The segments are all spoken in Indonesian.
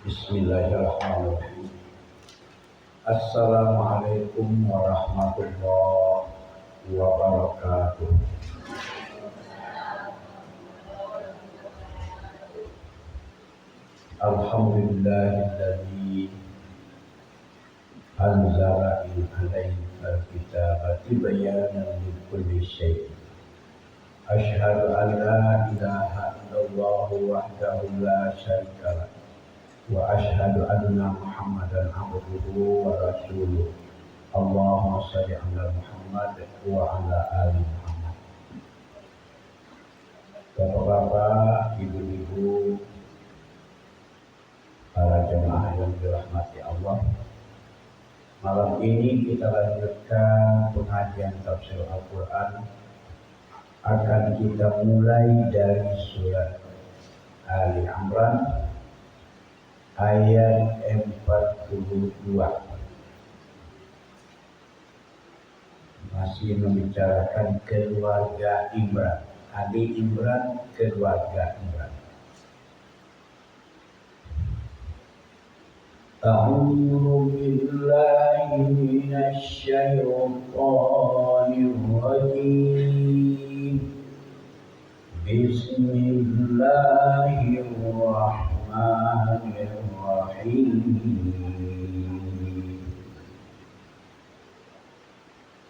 Bismillahirrahmanirrahim. Assalamualaikum warahmatullahi wabarakatuh. Alhamdulillahilladzi anzala alaikal kitaba tibyanan likulli syai'. Asyhadu an la ilaha illallah wahdahu la syarika lah. Wa asyhadu anna Muhammadan abduhu wa rasuluh. Allahumma shalli ala Muhammad wa ala ali Muhammad. Bapak-bapak, ibu-ibu, para jemaah yang dirahmati Allah, malam ini kita lanjutkan pengajian tafsir Al-Quran. Akan kita mulai dari surat Ali Imran ayat 42. Masih membicarakan keluarga Imran. Ali Imran, keluarga Imran. A'udzu billahi minasy syaithanir rajim. Bismillahirrahmanirrahim.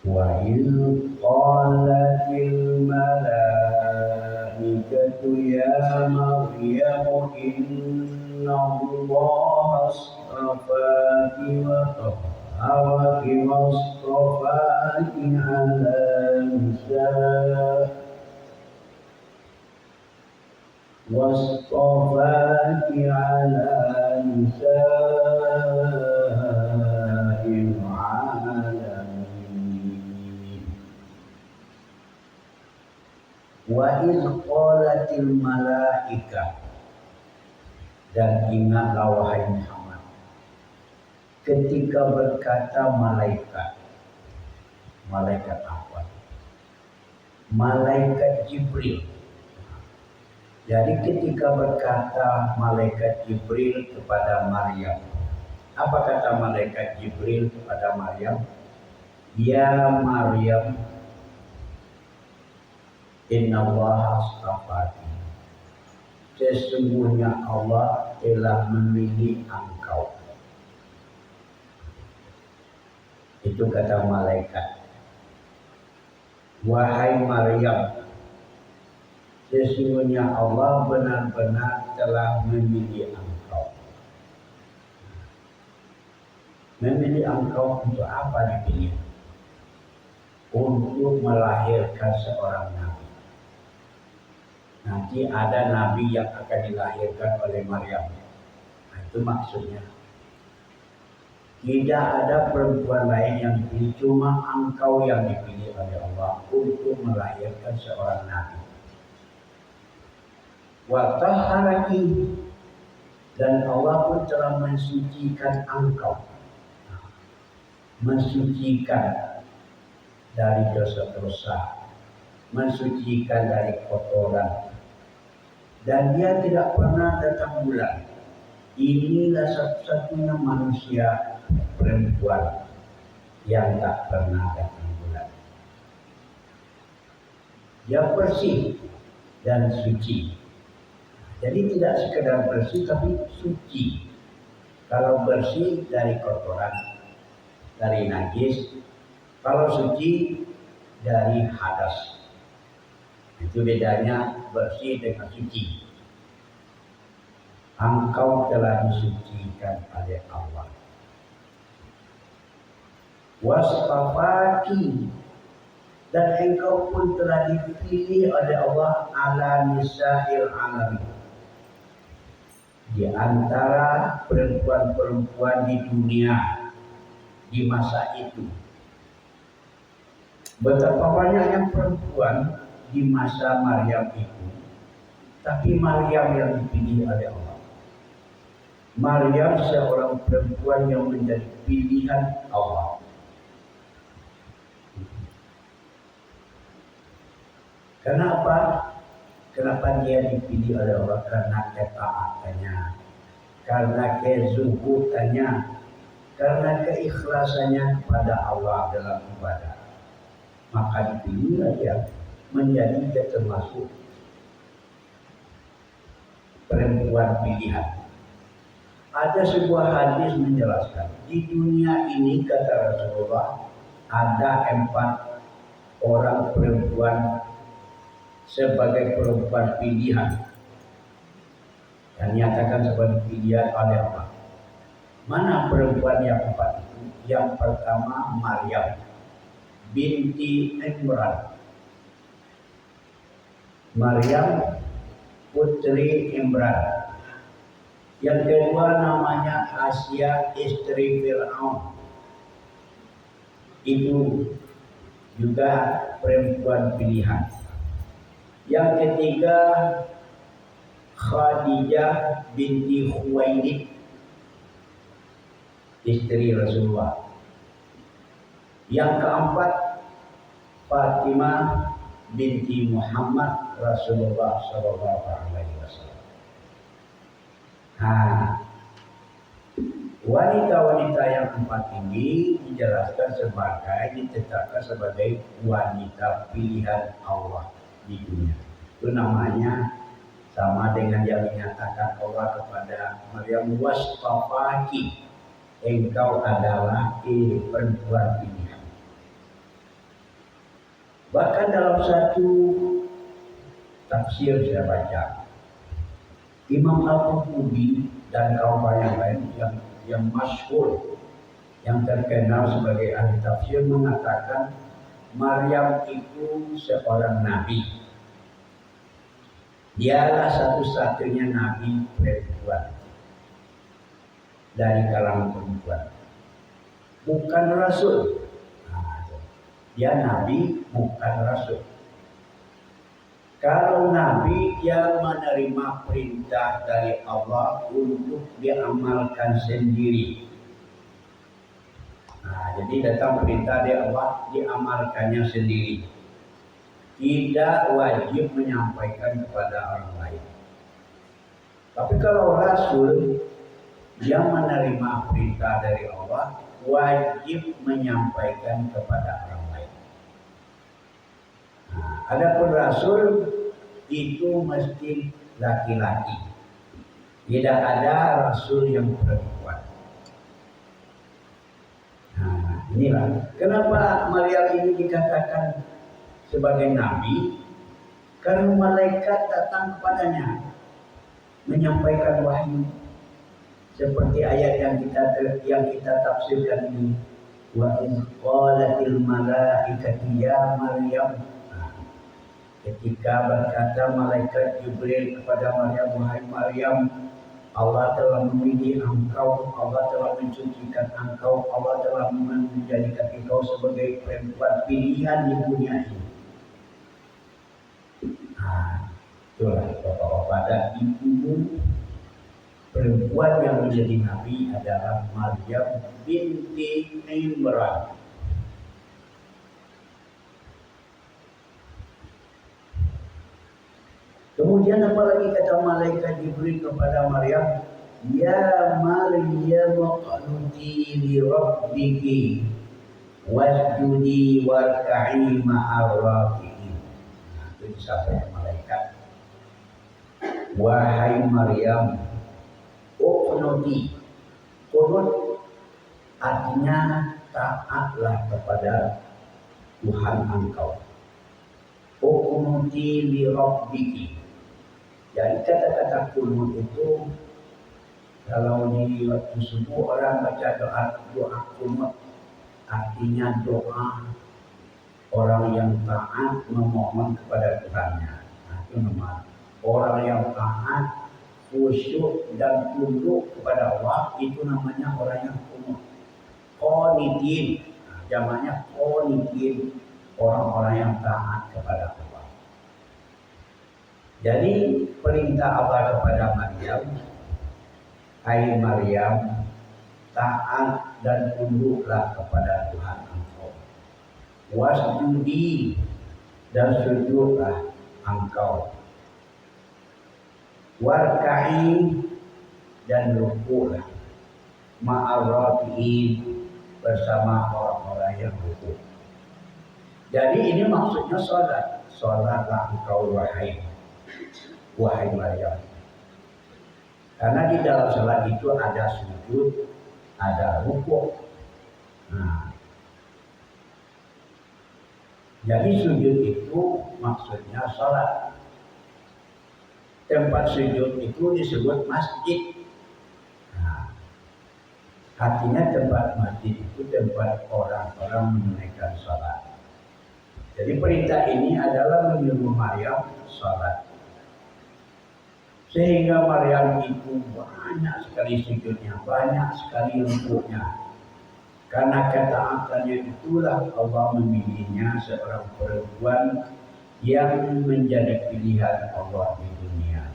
Wa idh qalatil malaikatu ya Maryam innallaha astafaki wa tahharaki wastafaki ala nisa'il alamin. Wa idh qalatil malaika, dan ingatlah wahai Muhammad ketika berkata malaikat. Malaikat apa? Malaikat Jibril. Jadi ketika berkata malaikat Jibril kepada Maryam, apa kata malaikat Jibril kepada Maryam? Ya Maryam, innallaha astafaki, sesungguhnya Allah telah memilih engkau. Itu kata malaikat. Wahai Maryam, sesungguhnya Allah benar-benar telah memilih engkau. Memilih engkau untuk apa dipilih? Untuk melahirkan seorang nabi. Nanti ada nabi yang akan dilahirkan oleh Maryam. Nah, itu maksudnya. Tidak ada perempuan lain yang dipilih, cuma engkau yang dipilih oleh Allah untuk melahirkan seorang nabi. Wa tahharaki, dan Allah pun telah mensucikan engkau. Mensucikan dari dosa-dosa, mensucikan dari kotoran. Dan dia tidak pernah datang bulan. Inilah satu-satunya manusia perempuan yang tak pernah datang bulan. Dia bersih dan suci. Jadi tidak sekedar bersih tapi suci. Kalau bersih dari kotoran, dari najis. Kalau suci dari hadas. Itu bedanya bersih dengan suci. Engkau telah disucikan oleh Allah. Wastafaki, dan engkau pun telah dipilih oleh Allah ala nisa'il alamin, di antara perempuan-perempuan di dunia di masa itu. Betapa banyaknya perempuan di masa Maryam itu, tapi Maryam yang dipilih oleh Allah. Maryam seorang perempuan yang menjadi pilihan Allah. Kenapa? Kenapa dia dipilih oleh Allah? Karena ketaatannya, karena kezuhudannya, karena keikhlasannya kepada Allah dalam ibadah, maka dipilihlah dia menjadi termasuk perempuan pilihan. Ada sebuah hadis menjelaskan di dunia ini, kata Rasulullah, ada 4 orang perempuan sebagai perempuan pilihan yang nyatakan sebagai pilihan oleh Allah. Mana perempuan yang 4 itu? Yang pertama Maryam binti Imran. Maryam putri Imran. Yang kedua namanya Asia istri Fir'aun. Itu juga perempuan pilihan. Yang ketiga Khadijah binti Khuwailid, istri Rasulullah. Yang keempat Fatimah binti Muhammad Rasulullah sallallahu alaihi wasallam. Wanita-wanita yang 4 ini ditetapkan sebagai wanita pilihan Allah di dunia. Itu namanya sama dengan yang dinyatakan Allah kepada Maryam, wasfafaki, engkau adalah perempuan pilihan. Bahkan dalam satu tafsir saya baca, Imam Al-Qurtubi dan kaum yang lain yang masyhur, yang terkenal sebagai ahli tafsir, mengatakan Maryam itu seorang nabi. Dialah satu-satunya nabi perempuan dari kalangan perempuan, bukan rasul. Dia nabi, bukan rasul. Kalau nabi, dia menerima perintah dari Allah untuk diamalkan sendiri. Jadi datang perintah dari Allah, diamalkannya sendiri. Tidak wajib menyampaikan kepada orang lain. Tapi kalau rasul, dia menerima perintah dari Allah, wajib menyampaikan kepada orang lain. Adapun rasul itu mesti laki-laki. Tidak ada rasul yang perempuan. Inilah kenapa Maryam ini dikatakan sebagai nabi, karena malaikat datang kepadanya menyampaikan wahyu, seperti ayat yang kita tafsirkan ini, wa iz qalatil malaikatu ya Maryam. Ketika berkata malaikat Jibril kepada Maryam, wahai Maryam, Allah telah memilih engkau, Allah telah mensucikan engkau, Allah telah menjadikan engkau sebagai perempuan pilihan di dunia ini. Itulah Bapak-bapak dan Ibu, perempuan yang menjadi nabi adalah Maryam binti Imran. Kemudian apalagi kata malaikat Jibril kepada Maryam, ya Maryam qanuti li rabbiki wasjudi warka'i ma'ar raki'in. Itu disampaikan malaikat. Wahai Maryam, uqnuti. Qunut artinya taatlah kepada Tuhan engkau. Uqnuti li rabbiki. Jadi kata-kata qunut itu kalau di waktu subuh orang baca doa qunut, artinya doa orang yang taat memohon kepada Tuhannya. Itu nama orang yang taat, khusyuk dan tunduk kepada Allah, itu namanya orang yang qunut. Qanitin, jamaknya qanitin, orang-orang yang taat kepada Allah. Jadi perintah Allah kepada Maryam, hai Maryam, taat dan tunduklah kepada Tuhan engkau. Wasjudi, dan sujudlah engkau. Warka'i, dan rukulah ma'arrafiin bersama orang-orang yang ruku. Jadi ini maksudnya sholat. Sholatlah engkau wahai Maryam. Karena di dalam sholat itu ada sujud, ada ruku. Nah, jadi sujud itu maksudnya sholat. Tempat sujud itu disebut masjid. Nah, artinya tempat masjid itu tempat orang-orang menunaikan sholat. Jadi perintah ini adalah menyuruh Maryam sholat. Sehingga Maryam itu banyak sekali sujudnya, banyak sekali rukuknya. Karena ketaatannya itulah Allah memilihnya seorang perempuan yang menjadi pilihan Allah di dunia.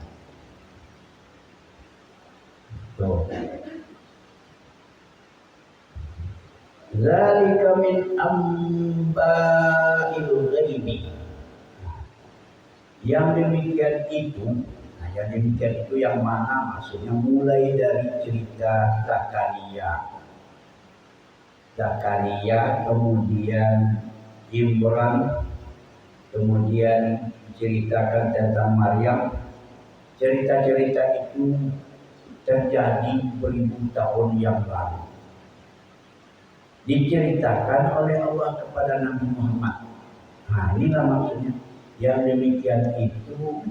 Tuh. Zalika min amba'il ghaibi. Yang demikian itu yang mana maksudnya mulai dari cerita Zakaria, kemudian Imran, kemudian ceritakan tentang Maryam. Cerita-cerita itu terjadi beribu tahun yang lalu. Diceritakan oleh Allah kepada Nabi Muhammad. Nah, inilah maksudnya. Yang demikian itu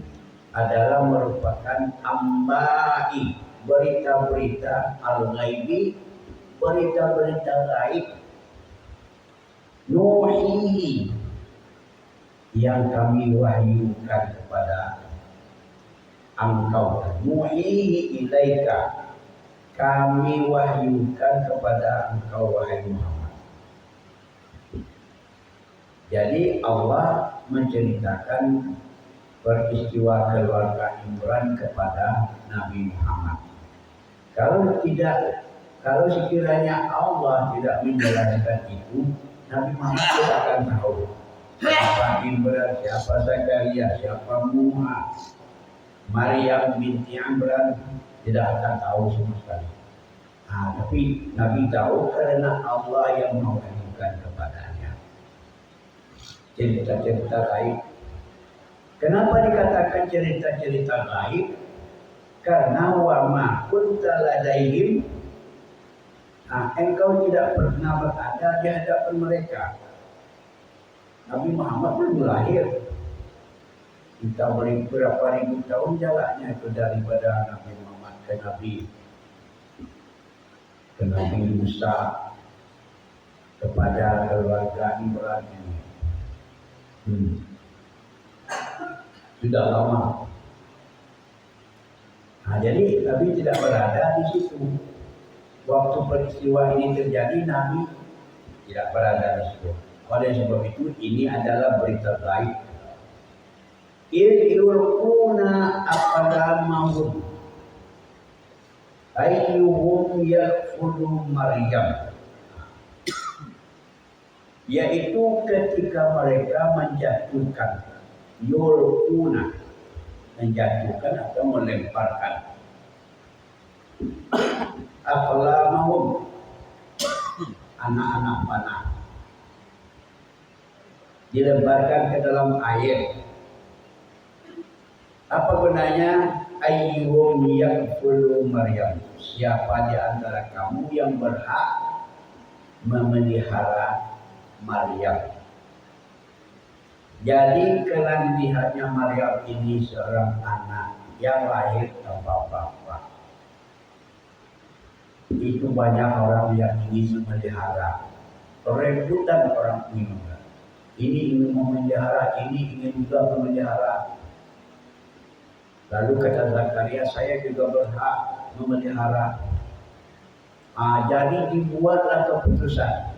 adalah merupakan ambai, berita-berita al-ghaibi, berita-berita gaib. Nuhi, yang kami wahyukan kepada engkau. Nuhi ilaika, kami wahyukan kepada engkau wahai Muhammad. Jadi Allah menceritakan peristiwa keluarga Imran kepada Nabi Muhammad. Kalau sekiranya Allah tidak menjelaskan itu, Nabi Muhammad tidak akan tahu siapa Imran, siapa Zakaria, siapa Muhammad, Maryam binti Imran, tidak akan tahu sama sekali. Nah, tapi Nabi tahu karena Allah yang mewahyukan kepadanya cerita-cerita gaib. Kenapa dikatakan cerita-cerita gaib? Karena wa ma kunta ladaihim, engkau tidak pernah berada di hadapan mereka. Nabi Muhammad belum lahir. Kita beri berapa ribu tahun jaraknya itu daripada Nabi Muhammad ke Nabi Musa kepada keluarga Imran ini. Sudah lama. Nah, jadi Nabi tidak berada di situ. Waktu peristiwa ini terjadi, Nabi tidak berada di situ. Oleh sebab itu, ini adalah berita gaib. Yulquna aqlamahum ayyuhum yakfulu Maryam. Yaitu ketika mereka menjatuhkan, yulquna, menjatuhkan atau melemparkan, aqlamahum, anak-anak panah, dilemparkan ke dalam air. Apa gunanya? Ayyuhum yakfulu Maryam, siapa di antara kamu yang berhak memelihara Maryam. Jadi kelebihannya Maryam ini seorang anak yang lahir tanpa bapak. Itu banyak orang yang ingin memelihara. Rebutan orang ini. Ini ingin memelihara, ini ingin juga memelihara. Lalu kata Zakaria, saya juga berhak memelihara. Jadi dibuatlah keputusan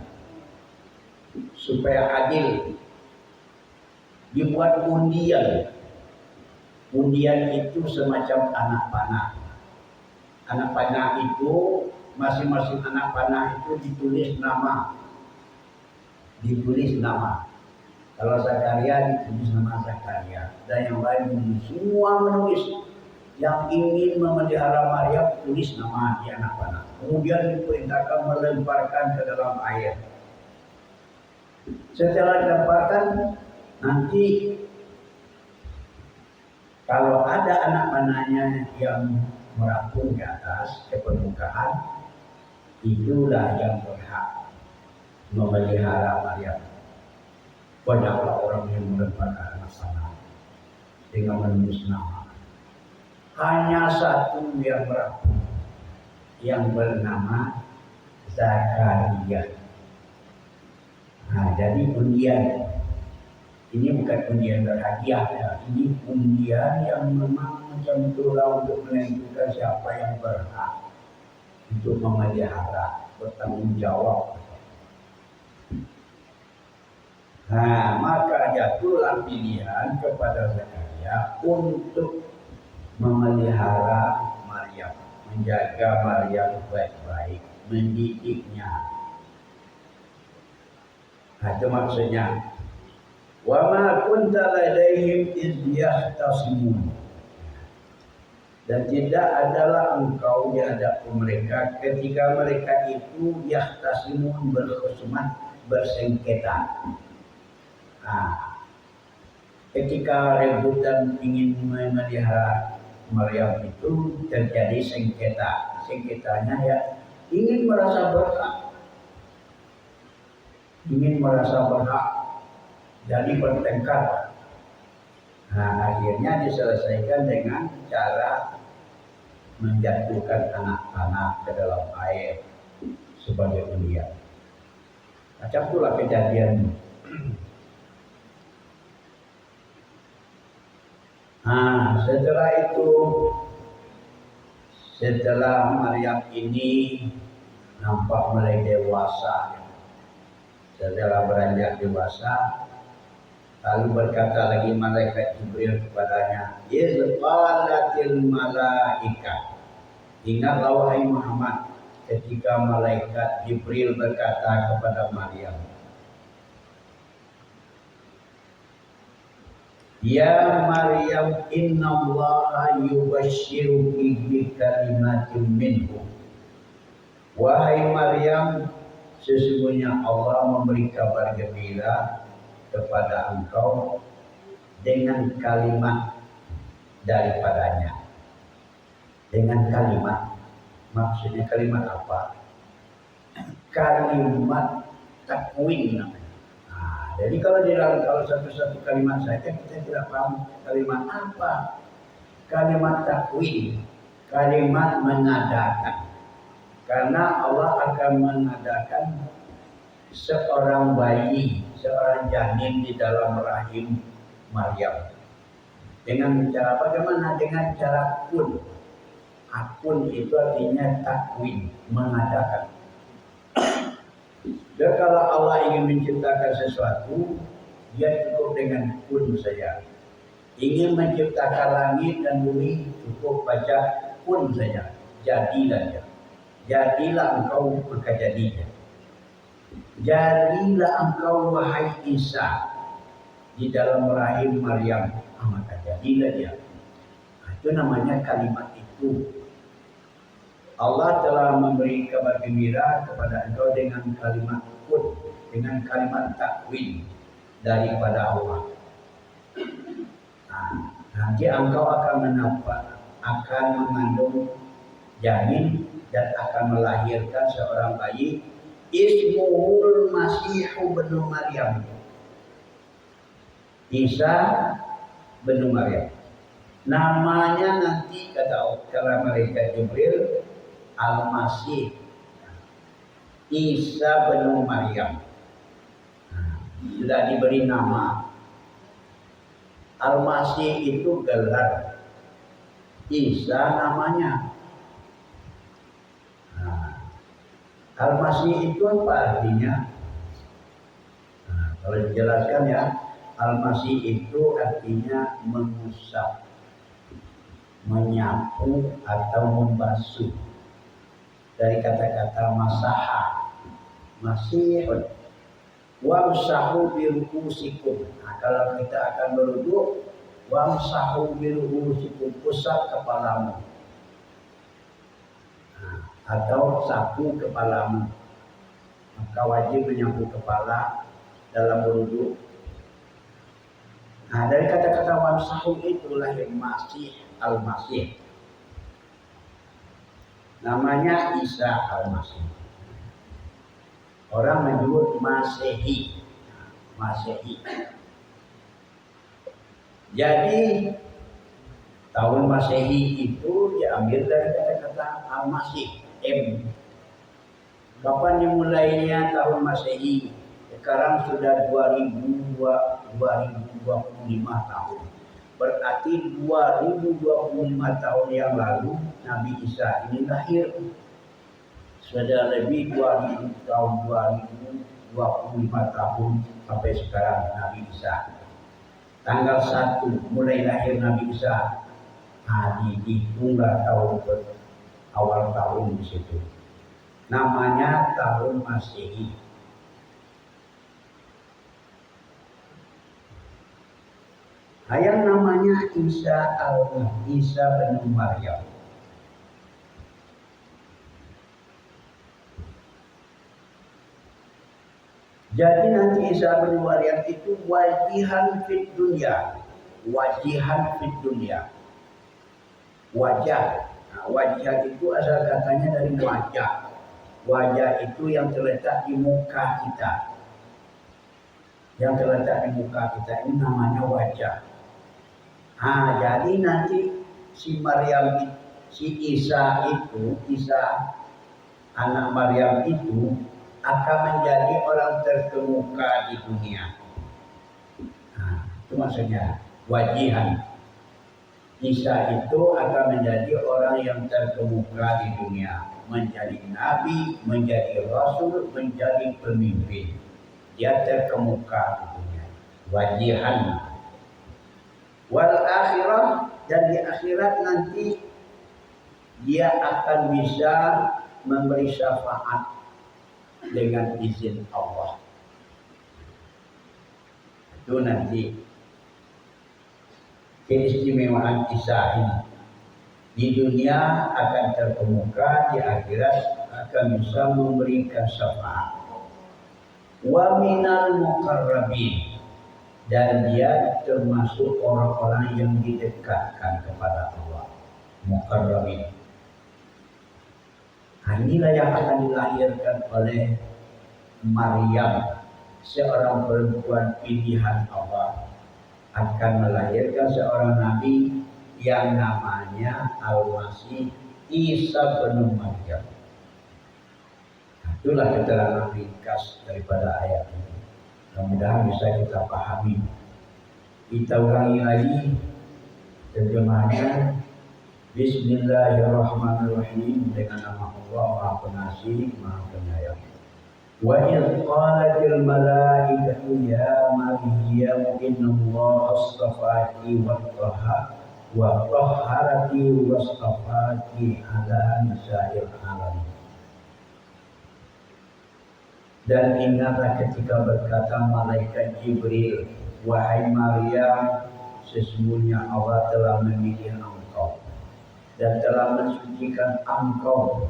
supaya adil. Dibuat undian. Undian itu semacam anak panah. Anak panah itu, masing-masing anak panah itu ditulis nama. Kalau Zakaria ditulis nama Zakaria, dan yang lain semua menulis yang ingin memelihara Maryam tulis nama di anak panah. Kemudian diperintahkan melemparkan ke dalam air. Setelah dilemparkan, nanti kalau ada anak panahnya yang merampung ke atas ke permukaan, itulah yang berhak memelihara Maryam. Banyaklah orang yang melemparkan anak panah dengan menulis nama. Hanya satu yang merampung, yang bernama Zakaria. Nah, jadi undian ini bukan undian berhadiah ya. Ini undian yang memang macam itulah untuk menentukan siapa yang berhak untuk memelihara, bertanggung jawab. Nah, maka jatuhlah pilihan kepada Zakaria untuk memelihara Maryam, menjaga Maryam baik-baik, mendidiknya. Nah, itu maksudnya. Wa ma kunta ladaihim idh yahtasimun. Dan tidak adalah engkau di hadapan mereka ketika mereka itu yahtasimun, berkhusumat, bersengketa. Nah, ketika rebutan ingin memelihara Maryam itu terjadi sengketa. Sengketanya ya ingin merasa berhak. Ingin merasa berhak. Jadi bertengkar. Nah, akhirnya diselesaikan dengan cara menjatuhkan anak-anak ke dalam air sebagai undian. Macam itulah kejadian. Nah, setelah itu, setelah Maryam ini nampak mulai dewasa, setelah beranjak dewasa, lalu berkata lagi malaikat Jibril kepadanya, "Izqalatil malaika." Ingatlah wahai Muhammad, ketika malaikat Jibril berkata kepada Maryam, "Ya Maryam, innallaha yubashshiruki bi kalimatin minhu." Wahai Maryam, sesungguhnya Allah memberi kabar gembira kepada engkau dengan kalimat daripadanya. Dengan kalimat, maksudnya kalimat apa? Kalimat takwin namanya. Jadi kalau satu-satu kalimat saja kita tidak paham kalimat apa. Kalimat takwin, kalimat mengadakan. Karena Allah akan mengadakan seorang bayi, seorang janin di dalam rahim Maryam. Dengan cara bagaimana? Dengan cara kun. Akun itu artinya takwin, mengadakan. Dan kalau Allah ingin menciptakan sesuatu, dia cukup dengan kun saja. Ingin menciptakan langit dan bumi, cukup baca kun saja. Jadilah dia. Jadilah engkau, maka jadinya. Jadilah engkau wahai Isa di dalam rahim Maryam, maka jadilah dia. Itu namanya kalimat itu. Allah telah memberi kabar gembira kepada engkau dengan kalimat kun, dengan kalimat takwin daripada Allah. Nah, nanti engkau akan mengandung janin dan akan melahirkan seorang bayi, ismuhul Masihu bin Maryam. Isa bin Maryam. Namanya nanti kata malaikat Jibril Al-Masih, Isa bin Maryam. Sudah diberi nama. Al-Masih itu gelar, Isa namanya. Al-Masih itu apa artinya? Kalau dijelaskan ya, Al-Masih itu artinya mengusap, menyapu atau membasuh. Dari kata-kata masaha, masihun, wamsahu birukusikum. Nah, kalau kita akan berwudu, wamsahu biru'usikum, usap kepalamu. Nah, atau sapu kepalamu. Maka wajib menyapu kepala dalam berwudu. Nah, dari kata-kata wamsahu itulah yang Masih al-Masih. Namanya Isa al-Masih. Orang menyebut Masehi. Masehi. Jadi tahun Masehi itu diambil dari kata-kata al-Masih, M. Kapan dimulainya tahun Masehi? Sekarang sudah 2025 tahun. Berarti 2025 tahun yang lalu Nabi Isa ini lahir. Sudah lebih 2000 tahun, 2025 tahun sampai sekarang Nabi Isa. Tanggal 1 mulai lahir Nabi Isa. Dihitunglah tahun awal tahun di situ. Namanya tahun Masehi. Yang namanya Isa bin Maryam. Jadi nanti Isa bin Maryam itu wajihan fid dunya. Wajihan fid dunya. Wajah. Nah, wajah itu asal katanya dari wajah. Wajah itu yang terletak di muka kita. Yang terletak di muka kita ini namanya wajah. Jadi nanti si Isa anak Maryam itu akan menjadi orang terkemuka di dunia. Itu maksudnya wajihan. Isa itu akan menjadi orang yang terkemuka di dunia, menjadi nabi, menjadi rasul, menjadi pemimpin. Dia terkemuka di dunia. Wajihan. Wal akhirah, dan di akhirat nanti dia akan bisa memberi syafaat dengan izin Allah. Itu nanti keistimewaan Isa ini. Di dunia akan terkemuka, di akhirat akan bisa memberikan syafaat. Wa minal muqarrabin, dan dia termasuk orang-orang yang didekatkan kepada Allah. Muqarrabin. Inilah yang akan dilahirkan oleh Maryam, seorang perempuan pilihan Allah, akan melahirkan seorang nabi yang namanya Al-Masih Isa bin Maryam. Itulah keterangan ringkas daripada ayat ini. Mudah-mudahan bisa kita pahami. Kita ulangi lagi terjemahnya. Bismillahirrahmanirrahim, dengan nama Allah Maha Pengasih, Maha Penyayang. Wa idh qalatil malaikatu ya Maryam innallaha astafaki wa tahharaki wa astafaki ala nisa'il alamin. Dan ingatlah ketika berkata malaikat Jibril, wahai Maryam, sesungguhnya Allah telah memilih engkau dan telah mensucikan engkau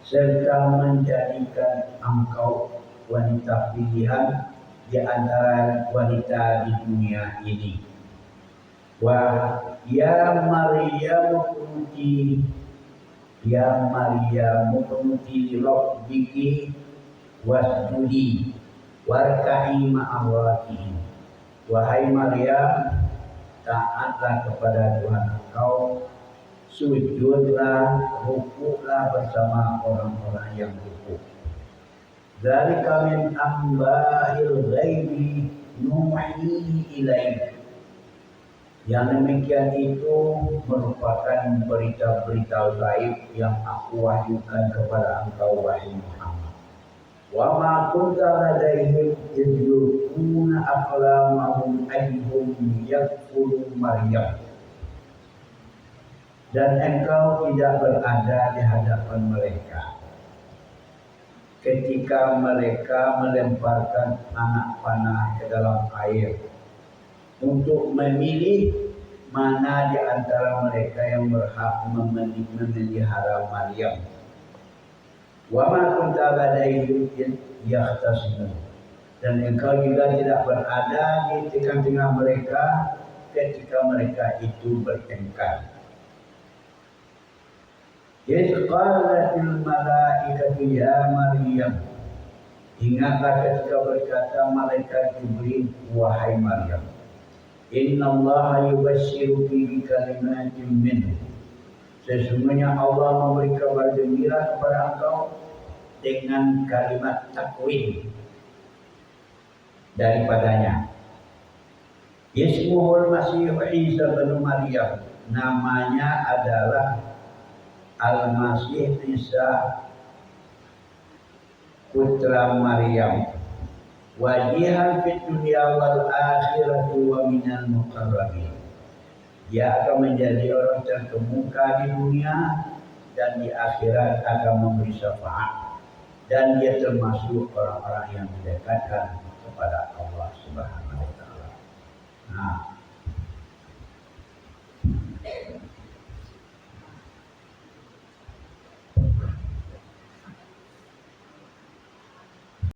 serta menjadikan engkau wanita pilihan di antara wanita di dunia ini. Ya Maryam kunuti rabbiki wasjudi warka'i ma'awakihin. Wahai Maryam, taatlah kepada Tuhan engkau, sujudlah, rukuklah bersama orang-orang yang rukuk. Dzalika min amba'il ghaibi nuhihi ilaik. Yang demikian itu merupakan berita-berita gaib yang aku wahyukan kepada engkau, wahai Muhammad. Wa ma kunta ladaihim idh yulquna aqlamahum ayyuhum yakfulu Maryam. Dan engkau tidak berada di hadapan mereka ketika mereka melemparkan anak panah ke dalam air untuk memilih mana di antara mereka yang berhak memelihara Maryam. Wa ma kunta ladaihim yahtasimun. Dan engkau juga tidak berada di tengah-tengah mereka ketika mereka itu bertengkar. Idh qalatil malaikatu ya Maryam. Ingatlah ketika berkata malaikat Jibril, wahai Maryam, Inna Allah yubasyyiruki bi kalimatin minhu. Sesungguhnya Allah memberi kabar gembira kepada engkau dengan kalimat takwin daripadanya. Ismuhul Masih Isa bin Maryam. Namanya adalah Al-Masih Isa putra Maryam. Wajihan fid dunya wal akhirati wa minal muqarrabin. Dia akan menjadi orang terkemuka di dunia dan di akhirat akan memberi syafaat, dan dia termasuk orang-orang yang didekatkan kepada Allah Subhanahu wa taala. Nah,